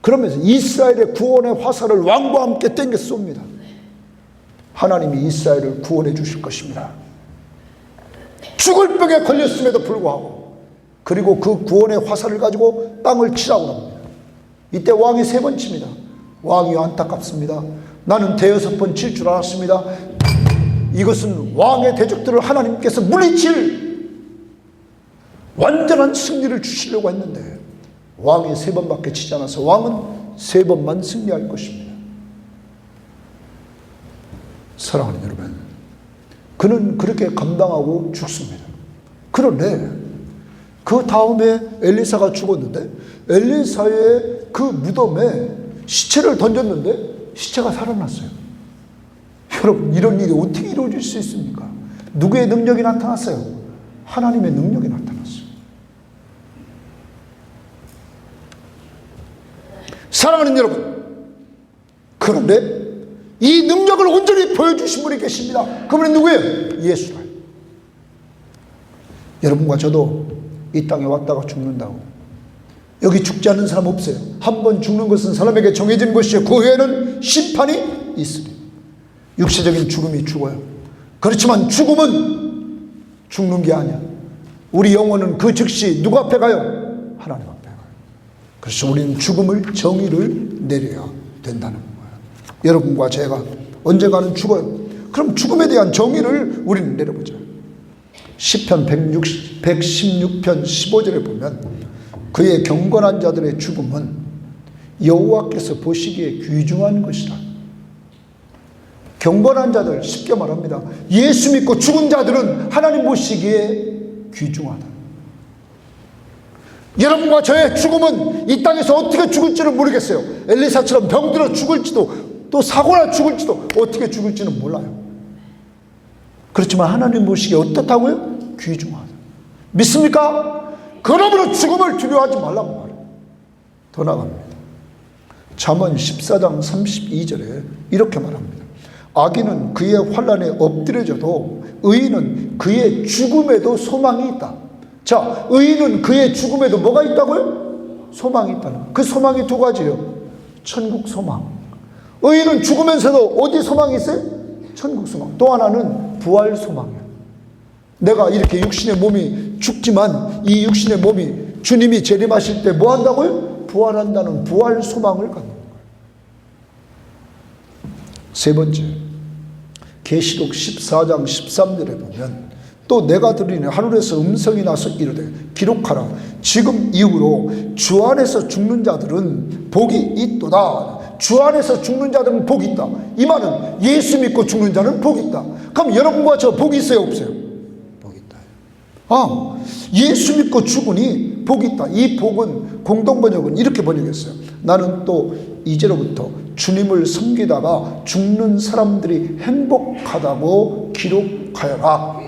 그러면서 이스라엘의 구원의 화살을 왕과 함께 땡겨 쏩니다. 하나님이 이스라엘을 구원해 주실 것입니다. 죽을 병에 걸렸음에도 불구하고, 그리고 그 구원의 화살을 가지고 땅을 치라고 합니다. 이때 왕이 3번 칩니다. 왕이 안타깝습니다. 나는 대여섯 번 칠 줄 알았습니다. 이것은 왕의 대적들을 하나님께서 물리칠 완전한 승리를 주시려고 했는데 왕이 3번밖에 치지 않아서 왕은 3번만 승리할 것입니다. 사랑하는 여러분, 그는 그렇게 감당하고 죽습니다. 그런데 그 다음에 엘리사가 죽었는데 엘리사의 그 무덤에 시체를 던졌는데 시체가 살아났어요. 여러분, 이런 일이 어떻게 이루어질 수 있습니까? 누구의 능력이 나타났어요? 하나님의 능력이 나타났어요. 사랑하는 여러분, 그런데 이 능력을 온전히 보여주신 분이 계십니다. 그분은 누구예요? 예수다. 여러분과 저도 이 땅에 왔다가 죽는다고, 여기 죽지 않는 사람 없어요. 한 번 죽는 것은 사람에게 정해진 것이요 그 후에는 심판이 있으리. 육체적인 죽음이 죽어요. 그렇지만 죽음은 죽는 게 아니야. 우리 영혼은 그 즉시 누구 앞에 가요? 하나님 앞에 가요. 그래서 우리는 죽음을, 정의를 내려야 된다는 거예요. 여러분과 제가 언젠가는 죽어요. 그럼 죽음에 대한 정의를 우리는 내려보자. 시편 116편 15절에 보면 그의 경건한 자들의 죽음은 여호와께서 보시기에 귀중한 것이다. 경건한 자들, 쉽게 말합니다. 예수 믿고 죽은 자들은 하나님 보시기에 귀중하다. 여러분과 저의 죽음은 이 땅에서 어떻게 죽을지는 모르겠어요. 엘리사처럼 병들어 죽을지도, 또 사고나 죽을지도, 어떻게 죽을지는 몰라요. 그렇지만 하나님 보시기에 어떻다고요? 귀중하다. 믿습니까? 그러므로 죽음을 두려워하지 말라고 말해요. 더 나갑니다. 잠언 14장 32절에 이렇게 말합니다. 악인은 그의 환난에 엎드려져도 의인은 그의 죽음에도 소망이 있다. 자, 의인은 그의 죽음에도 뭐가 있다고요? 소망이 있다는 거예요. 그 소망이 두 가지예요. 천국 소망. 의인은 죽으면서도 어디 소망이 있어요? 천국 소망. 또 하나는 부활 소망이에요. 내가 이렇게 육신의 몸이 죽지만 이 육신의 몸이 주님이 재림하실 때 뭐 한다고요? 부활한다는 부활 소망을 갖는 거예요. 세 번째, 계시록 14장 13절에 보면 또 내가 들으니 하늘에서 음성이 나서 이르되 기록하라. 지금 이후로 주 안에서 죽는 자들은 복이 있도다. 주 안에서 죽는 자들은 복이 있다. 이 말은 예수 믿고 죽는 자는 복이 있다. 그럼 여러분과 저 복이 있어요, 없어요? 복이 있다. 예수 믿고 죽으니 복이 있다. 이 복은 공동번역은 이렇게 번역했어요. 나는 또 이제로부터 주님을 섬기다가 죽는 사람들이 행복하다고 기록하여라.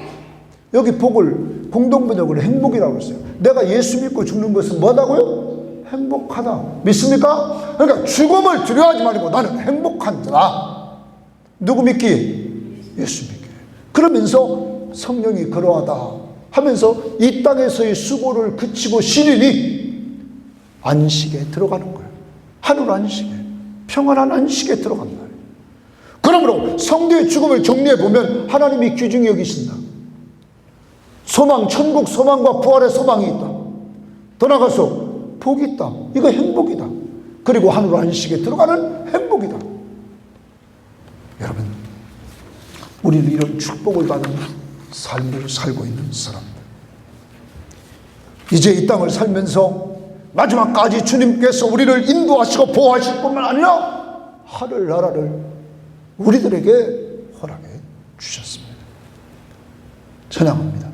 여기 복을 공동번역으로 행복이라고 했어요. 내가 예수 믿고 죽는 것은 뭐다고요? 행복하다. 믿습니까? 그러니까 죽음을 두려워하지 말고 나는 행복한 자다. 누구 믿기? 예수 믿기. 그러면서 성령이 그러하다. 하면서 이 땅에서의 수고를 그치고 쉬리니 안식에 들어가는 거예요. 하늘 안식에, 평안한 안식에 들어간다. 그러므로 성도의 죽음을 정리해 보면 하나님이 귀중히 여기신다. 소망, 천국 소망과 부활의 소망이 있다. 더 나가서 복이 있다. 이거 행복이다. 그리고 하늘 안식에 들어가는 행복이다. 여러분, 우리는 이런 축복을 받은 삶을 살고 있는 사람들. 이제 이 땅을 살면서 마지막까지 주님께서 우리를 인도하시고 보호하실 뿐만 아니라 하늘나라를 우리들에게 허락해 주셨습니다. 찬양합니다.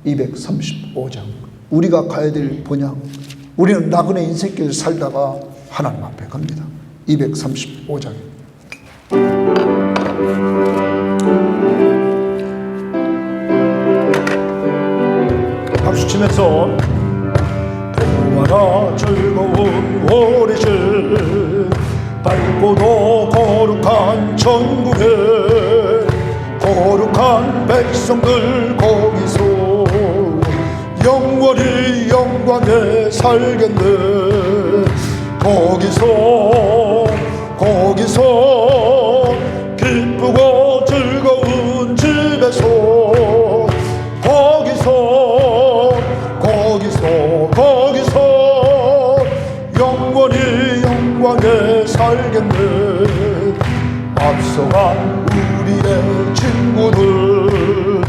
235장. 우리가 가야 될 본향. 우리는 나그네 인생길 살다가 하나님 앞에 갑니다. 235장. 박수 치면서 동화나 즐거운 오리실 밝고도 거룩한 천국에 거룩한 백성들 거기서 영원히 영광에 살겠네. 거기서 기쁘고 즐거운 집에서 거기서 영원히 영광에 살겠네. 앞서간 우리의 친구들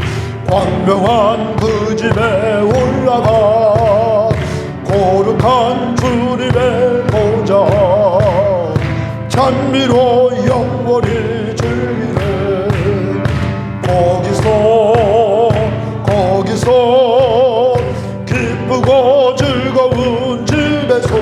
광명한 그 집에 올라가 거룩한 주님의 보좌 찬미로 영원히 즐기네. 거기서 기쁘고 즐거운 집에서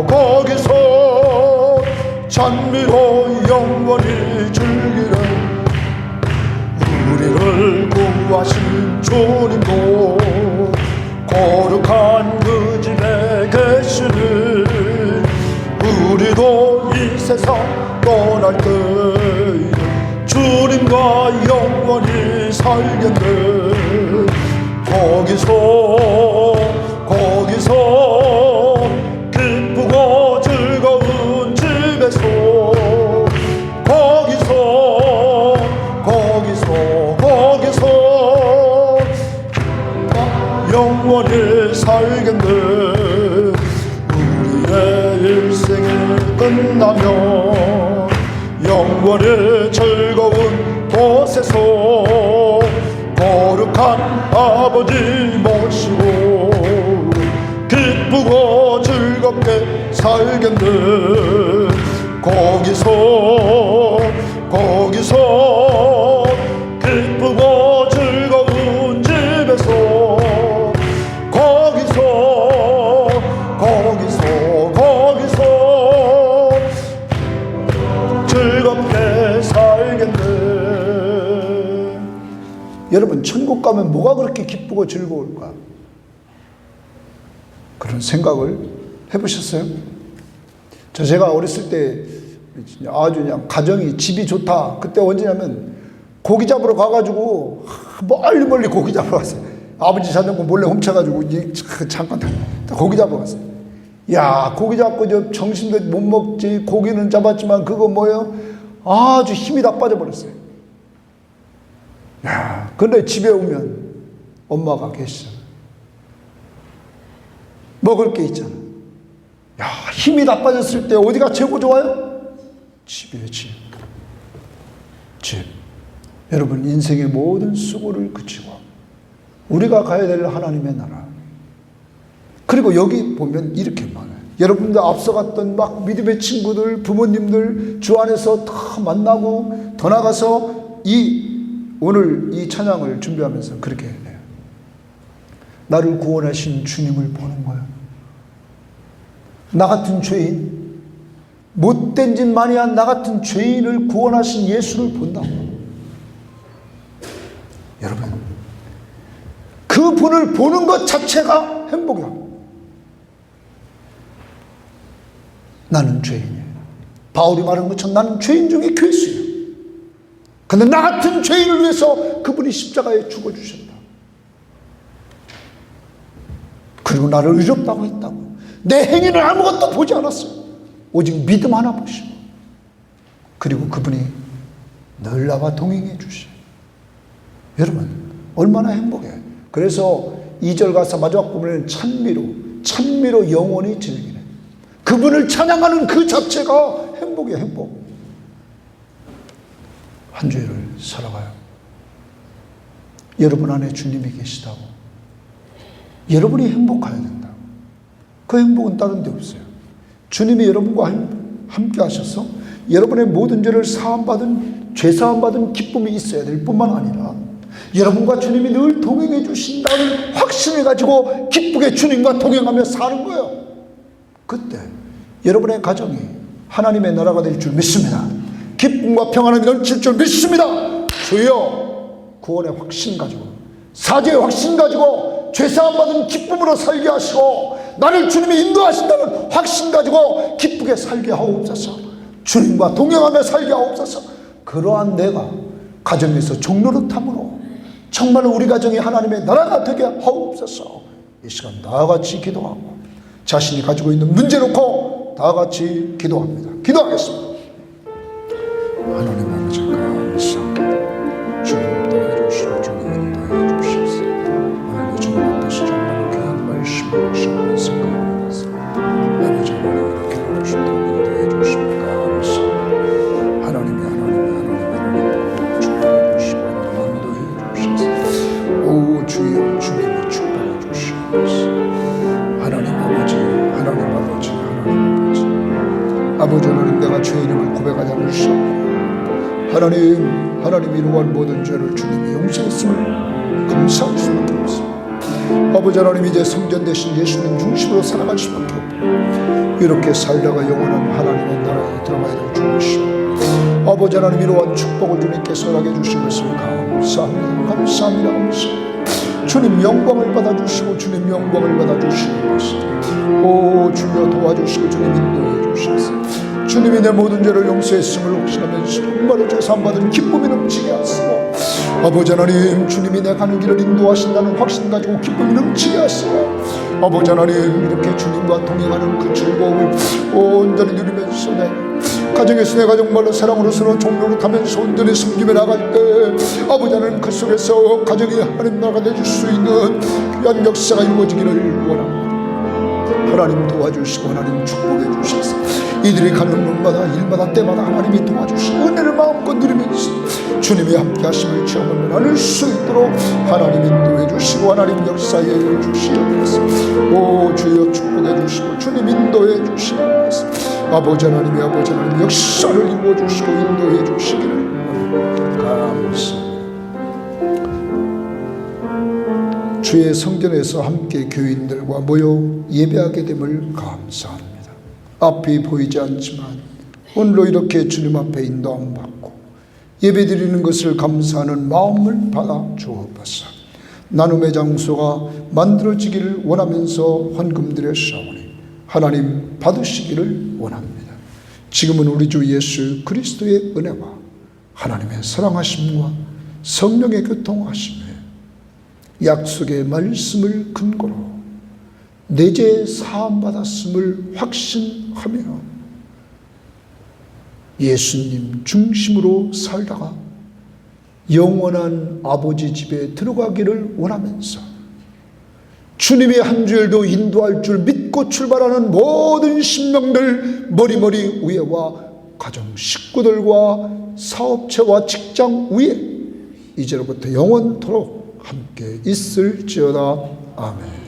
거기서 찬미로 영원히 즐기는 우리를 구하신 주님도 거룩한 그 집에 계시니 우리도 이 세상 떠날 때 주님과 영원히 살겠네. 거기서 기쁘고 즐거운 집에서 거기서 영원히 살겠네. 우리의 일생이 끝나면 영원히 즐거운 곳에서 거룩한 아버지 모시고 기쁘고 즐겁게 살겠네. 거기서 기쁘고 즐거운 집에서 거기서 즐겁게 살겠네. 여러분, 천국 가면 뭐가 그렇게 기쁘고 즐거울까? 그런 생각을 해보셨어요? 제가 어렸을 때 아주 그냥 가정이 집이 좋다. 그때 언제냐면 고기 잡으러 가가지고 멀리 고기 잡으러 갔어요. 아버지 자전거 몰래 훔쳐가지고 잠깐 고기 잡으러 갔어요. 야, 고기 잡고 저 점심도 못 먹지. 고기는 잡았지만 그거 뭐예요? 아주 힘이 다 빠져버렸어요. 야, 근데 집에 오면 엄마가 계시잖아. 먹을 게 있잖아. 야, 힘이 다 빠졌을 때 어디가 최고 좋아요? 집이에요, 집. 여러분, 인생의 모든 수고를 그치고 우리가 가야 될 하나님의 나라. 그리고 여기 보면 이렇게 많아요. 여러분들 앞서갔던 막 믿음의 친구들, 부모님들 주 안에서 다 만나고 더 나가서 오늘 이 찬양을 준비하면서 그렇게 해요. 나를 구원하신 주님을 보는 거야. 나 같은 죄인, 못된 짓 많이 한 나 같은 죄인을 구원하신 예수를 본다고. 여러분, 그 분을 보는 것 자체가 행복이야. 나는 죄인이에요. 바울이 말한 것처럼 나는 죄인 중에 괴수예요. 근데 나 같은 죄인을 위해서 그분이 십자가에 죽어주셨다. 그리고 나를 의롭다고 했다고. 내 행위는 아무것도 보지 않았어요. 오직 믿음 하나 보시고, 그리고 그분이 늘 나와 동행해 주셔요. 여러분 얼마나 행복해. 그래서 2절 가사 마지막 부분에는 찬미로 영원히 즐기네. 그분을 찬양하는 그 자체가 행복이에요. 행복. 한 주일을 살아가요. 여러분 안에 주님이 계시다고. 여러분이 행복해야 된다. 그 행복은 다른 데 없어요. 주님이 여러분과 함께 하셔서 여러분의 모든 죄를 죄 사함받은 기쁨이 있어야 될 뿐만 아니라 여러분과 주님이 늘 동행해 주신다는 확신을 가지고 기쁘게 주님과 동행하며 사는 거예요. 그때 여러분의 가정이 하나님의 나라가 될 줄 믿습니다. 기쁨과 평안함이 넘칠 줄 믿습니다. 주여, 구원의 확신 가지고, 사죄의 확신 가지고, 죄사함 받은 기쁨으로 살게 하시고, 나를 주님이 인도하신다는 확신 가지고 기쁘게 살게 하옵소서. 주님과 동행하며 살게 하옵소서. 그러한 내가 가정에서 종노릇함으로 정말로 우리 가정이 하나님의 나라가 되게 하옵소서. 이 시간 다 같이 기도하고 자신이 가지고 있는 문제 놓고 다 같이 기도합니다. 기도하겠습니다. 하나님 아버지 감사합니다. 주님 도와주시고 주님 인도해 주시옵소서. 오늘도 주님 앞에서 정말 귀한 말씀을 주시는 생각하면서 아버지 하나님 기도해 주시고 인도해 주시고 감사합니다. 하나님이 축복해 주시고 인도해 주시옵소서. 오 주여, 주님이 축복해 주시옵소서. 하나님 아버지 하나님 내가 죄인임을 고백하지 않으시옵소서. 하나님 이루한 모든 죄를 주님이 용서했음을 감사할 수밖에 없습니다. 아버지 하나님, 이제 성전 대신 예수님 중심으로 살아갈 수밖에 없고 이렇게 살다가 영원한 하나님의 나라에 들어가야 될 줄 믿습니다. 아버지 하나님, 이러한 축복을 주님께서 하게 해주신 것을 감사합니다. 감사합니다. 주님 영광을 받아주시고 주님 영광을 받아주시는 것을 오 주여 도와주시고 주님 인도해 주시옵소서. 주님이 내 모든 죄를 용서했음을 확신하면서 정말로 죄사함받은 기쁨이 넘치게 하시고, 아버지 하나님, 주님이 내 가는 길을 인도하신다는 확신 가지고 기쁨이 넘치게 하시고, 아버지 하나님, 이렇게 주님과 동행하는 그 즐거움을 온전히 누리면서 내 가정에서 내가 정말로 사랑으로 서로 종노릇하면서 온전히 섬기며 나갈 때 아버지 하나님, 그 속에서 가정이 하나님 나라가 되줄 수 있는 귀한 역사가 이루어지기를 원합니다. 하나님 도와주시고 하나님 축복해 주셔서 이들이 가는 곳마다 일마다 때마다 하나님이 도와주시고 은혜를 마음껏 누리면서 주님이 함께 하심을 체험하며 나눌 수 있도록 하나님 인도해 주시고 하나님 역사해 주시옵소서. 오 주여 축복해 주시고 주님 인도해 주시옵소서. 아버지 하나님 역사를 이루어 주시고 인도해 주시기를 감사합니다. 주의 성전에서 함께 교인들과 모여 예배하게 됨을 감사합니다. 앞이 보이지 않지만 오늘로 이렇게 주님 앞에 인도함 받고 예배드리는 것을 감사하는 마음을 받아 주옵소서. 나눔의 장소가 만들어지기를 원하면서 헌금드려 사오니 하나님 받으시기를 원합니다. 지금은 우리 주 예수 그리스도의 은혜와 하나님의 사랑하심과 성령의 교통하심에 약속의 말씀을 근거로 내 죄 사함받았음을 확신하며 예수님 중심으로 살다가 영원한 아버지 집에 들어가기를 원하면서 주님이 한 주일도 인도할 줄 믿고 출발하는 모든 신명들 머리머리 위에와 가정 식구들과 사업체와 직장 위에 이제로부터 영원토록 함께 있을지어다. 아멘.